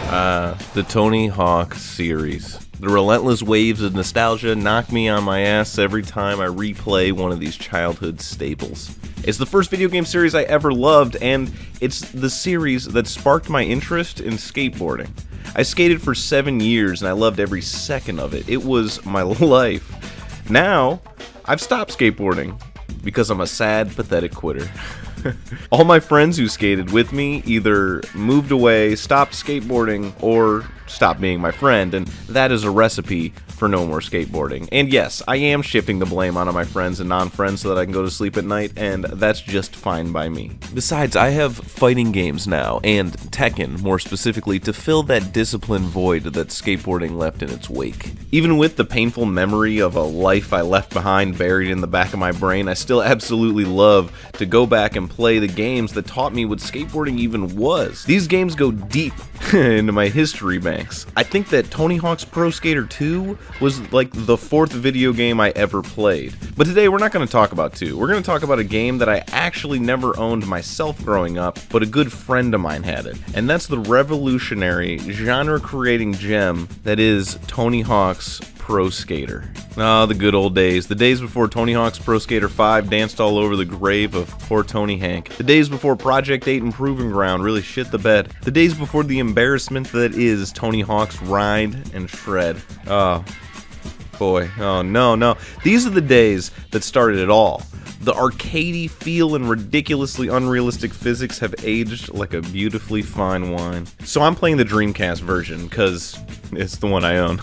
The Tony Hawk series. The relentless waves of nostalgia knock me on my ass every time I replay one of these childhood staples. It's the first video game series I ever loved, and it's the series that sparked my interest in skateboarding. I skated for 7 years, and I loved every second of it. It was my life. Now, I've stopped skateboarding because I'm a sad, pathetic quitter. All my friends who skated with me either moved away, stopped skateboarding, or stopped being my friend, and that is a recipe for no more skateboarding. And yes, I am shifting the blame onto my friends and non-friends so that I can go to sleep at night, and that's just fine by me. Besides, I have fighting games now, and Tekken, more specifically, to fill that discipline void that skateboarding left in its wake. Even with the painful memory of a life I left behind buried in the back of my brain, I still absolutely love to go back and play the games that taught me what skateboarding even was. These games go deep into my history banks. I think that Tony Hawk's Pro Skater 2 was like the 4th video game I ever played. But today we're not going to talk about 2. We're going to talk about a game that I actually never owned myself growing up, but a good friend of mine had it. And that's the revolutionary, genre-creating gem that is Tony Hawk's Pro Skater. Ah, the good old days. The days before Tony Hawk's Pro Skater 5 danced all over the grave of poor Tony Hank. The days before Project 8 and Proving Ground really shit the bed. The days before the embarrassment that is Tony Hawk's Ride and Shred. Oh, boy. Oh, no. These are the days that started it all. The arcadey feel and ridiculously unrealistic physics have aged like a beautifully fine wine. So I'm playing the Dreamcast version, because it's the one I own.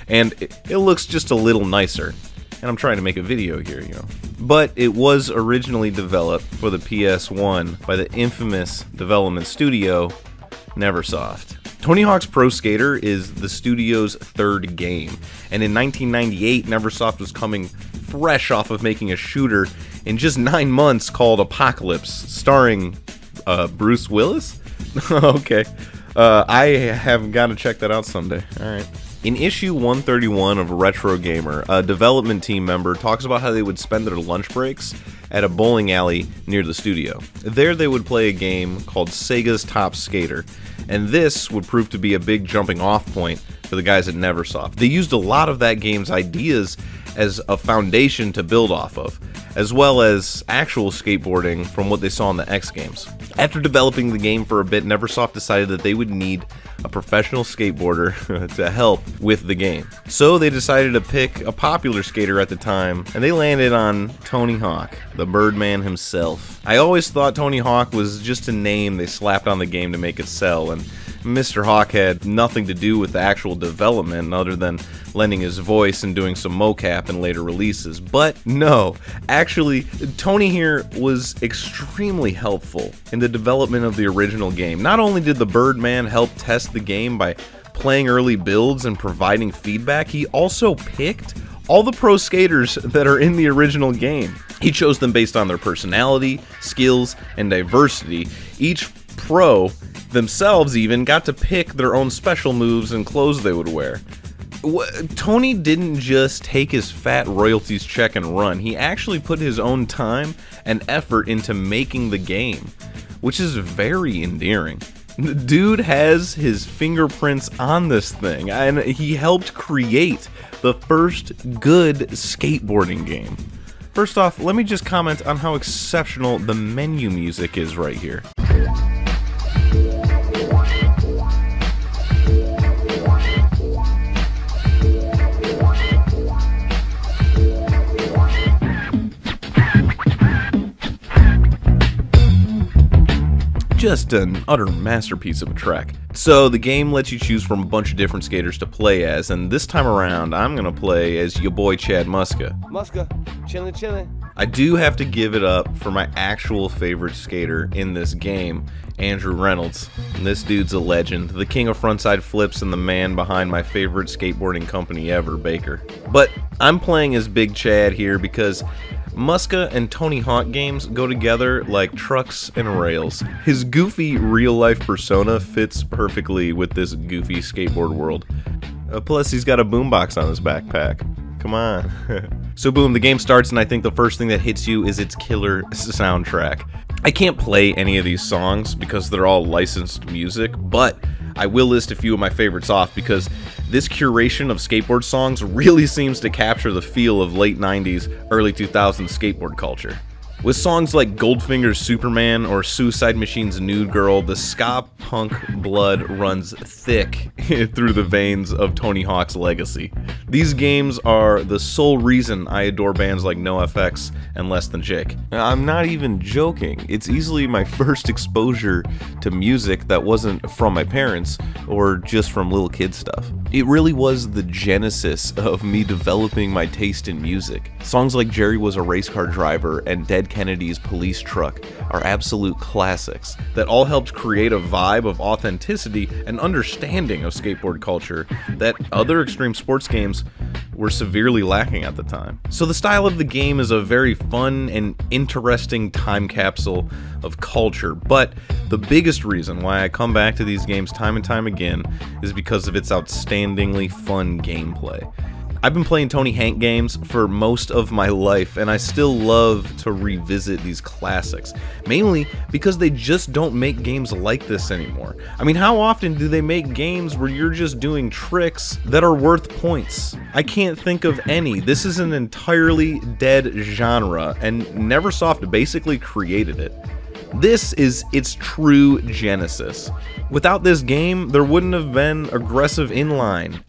And it looks just a little nicer. And I'm trying to make a video here, you know. But it was originally developed for the PS1 by the infamous development studio, Neversoft. Tony Hawk's Pro Skater is the studio's 3rd game, and in 1998, Neversoft was coming fresh off of making a shooter in just 9 months called Apocalypse, starring Bruce Willis? Okay, I have got to check that out someday. Alright. In issue 131 of Retro Gamer, a development team member talks about how they would spend their lunch breaks at a bowling alley near the studio. There they would play a game called Sega's Top Skater, and this would prove to be a big jumping off point for the guys at Neversoft. They used a lot of that game's ideas as a foundation to build off of, as well as actual skateboarding from what they saw in the X Games. After developing the game for a bit, Neversoft decided that they would need a professional skateboarder to help with the game. So they decided to pick a popular skater at the time, and they landed on Tony Hawk, the Birdman himself. I always thought Tony Hawk was just a name they slapped on the game to make it sell, and Mr. Hawk had nothing to do with the actual development other than lending his voice and doing some mocap in later releases. But no, actually, Tony here was extremely helpful in the development of the original game. Not only did the Birdman help test the game by playing early builds and providing feedback, he also picked all the pro skaters that are in the original game. He chose them based on their personality, skills, and diversity. Each pro themselves even got to pick their own special moves and clothes they would wear. Tony didn't just take his fat royalties check and run. He actually put his own time and effort into making the game, which is very endearing. The dude has his fingerprints on this thing, and he helped create the first good skateboarding game. First off, let me just comment on how exceptional the menu music is right here. Just an utter masterpiece of a track. So the game lets you choose from a bunch of different skaters to play as, and this time around I'm gonna play as your boy Chad Muska. Muska, chillin'. I do have to give it up for my actual favorite skater in this game, Andrew Reynolds. And this dude's a legend, the king of frontside flips and the man behind my favorite skateboarding company ever, Baker. But I'm playing as Big Chad here because Muska and Tony Hawk games go together like trucks and rails. His goofy real-life persona fits perfectly with this goofy skateboard world. Plus, he's got a boombox on his backpack. Come on. So boom, the game starts, and I think the first thing that hits you is its killer soundtrack. I can't play any of these songs because they're all licensed music, but I will list a few of my favorites off because this curation of skateboard songs really seems to capture the feel of late 90s, early 2000s skateboard culture. With songs like Goldfinger's Superman or Suicide Machine's Nude Girl, the ska punk blood runs thick through the veins of Tony Hawk's legacy. These games are the sole reason I adore bands like NoFX and Less Than Jake. I'm not even joking. It's easily my first exposure to music that wasn't from my parents or just from little kid stuff. It really was the genesis of me developing my taste in music. Songs like Jerry Was a Race Car Driver and Dead Kennedy's Police Truck are absolute classics that all helped create a vibe of authenticity and understanding of skateboard culture that other extreme sports games were severely lacking at the time. So the style of the game is a very fun and interesting time capsule of culture, but the biggest reason why I come back to these games time and time again is because of its outstandingly fun gameplay. I've been playing Tony Hawk games for most of my life, and I still love to revisit these classics, mainly because they just don't make games like this anymore. I mean, how often do they make games where you're just doing tricks that are worth points? I can't think of any. This is an entirely dead genre, and Neversoft basically created it. This is its true genesis. Without this game, there wouldn't have been aggressive inline,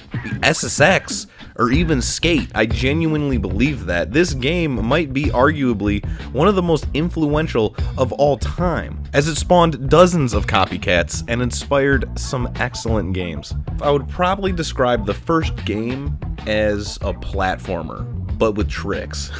SSX, or even skate. I genuinely believe that. This game might be arguably one of the most influential of all time, as it spawned dozens of copycats and inspired some excellent games. I would probably describe the first game as a platformer, but with tricks.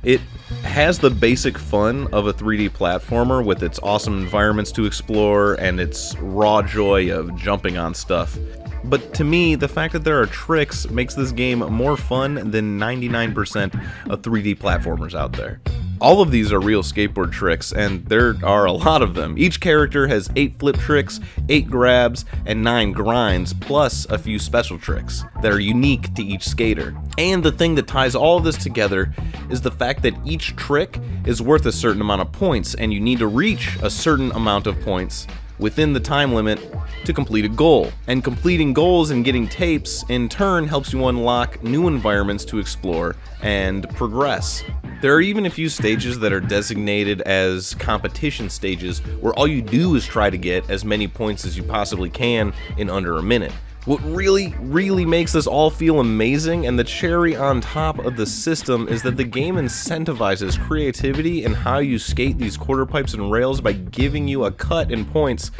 It has the basic fun of a 3D platformer with its awesome environments to explore and its raw joy of jumping on stuff. But to me, the fact that there are tricks makes this game more fun than 99% of 3D platformers out there. All of these are real skateboard tricks, and there are a lot of them. Each character has 8 flip tricks, 8 grabs, and 9 grinds, plus a few special tricks that are unique to each skater. And the thing that ties all of this together is the fact that each trick is worth a certain amount of points, and you need to reach a certain amount of points within the time limit to complete a goal. And completing goals and getting tapes in turn helps you unlock new environments to explore and progress. There are even a few stages that are designated as competition stages where all you do is try to get as many points as you possibly can in under a minute. What really makes this all feel amazing, and the cherry on top of the system, is that the game incentivizes creativity in how you skate these quarter pipes and rails by giving you a cut in points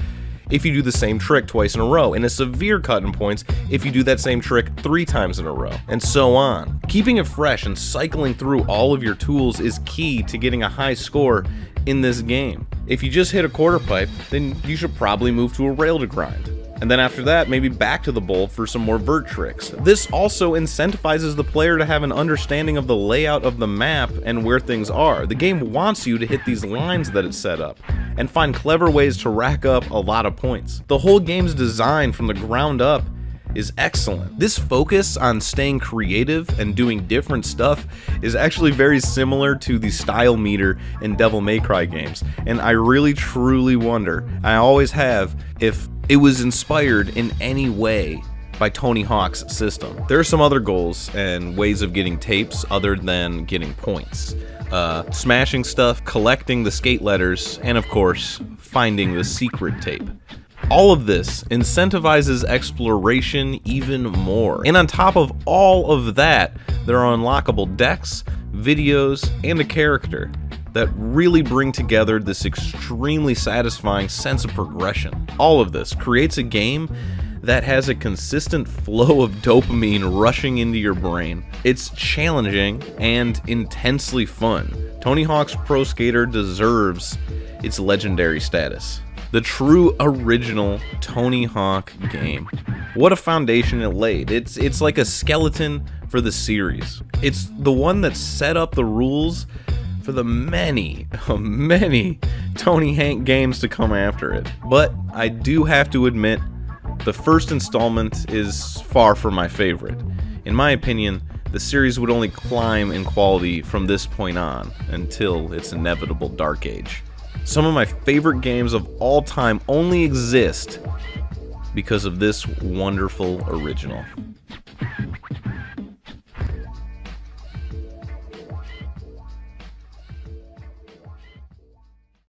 if you do the same trick twice in a row, and a severe cut in points if you do that same trick 3 times in a row, and so on. Keeping it fresh and cycling through all of your tools is key to getting a high score in this game. If you just hit a quarter pipe, then you should probably move to a rail to grind. And then after that, maybe back to the bowl for some more vert tricks. This also incentivizes the player to have an understanding of the layout of the map and where things are. The game wants you to hit these lines that it's set up, and find clever ways to rack up a lot of points. The whole game's design from the ground up is excellent. This focus on staying creative and doing different stuff is actually very similar to the style meter in Devil May Cry games, and I really truly wonder, I always have, if it was inspired in any way by Tony Hawk's system. There are some other goals and ways of getting tapes other than getting points. Smashing stuff, collecting the skate letters, and of course, finding the secret tape. All of this incentivizes exploration even more. And on top of all of that, there are unlockable decks, videos, and a character that really bring together this extremely satisfying sense of progression. All of this creates a game that has a consistent flow of dopamine rushing into your brain. It's challenging and intensely fun. Tony Hawk's Pro Skater deserves its legendary status. The true original Tony Hawk game. What a foundation it laid. It's like a skeleton for the series. It's the one that set up the rules for the many Tony Hawk games to come after it. But I do have to admit, the first installment is far from my favorite. In my opinion, the series would only climb in quality from this point on, until its inevitable dark age. Some of my favorite games of all time only exist because of this wonderful original.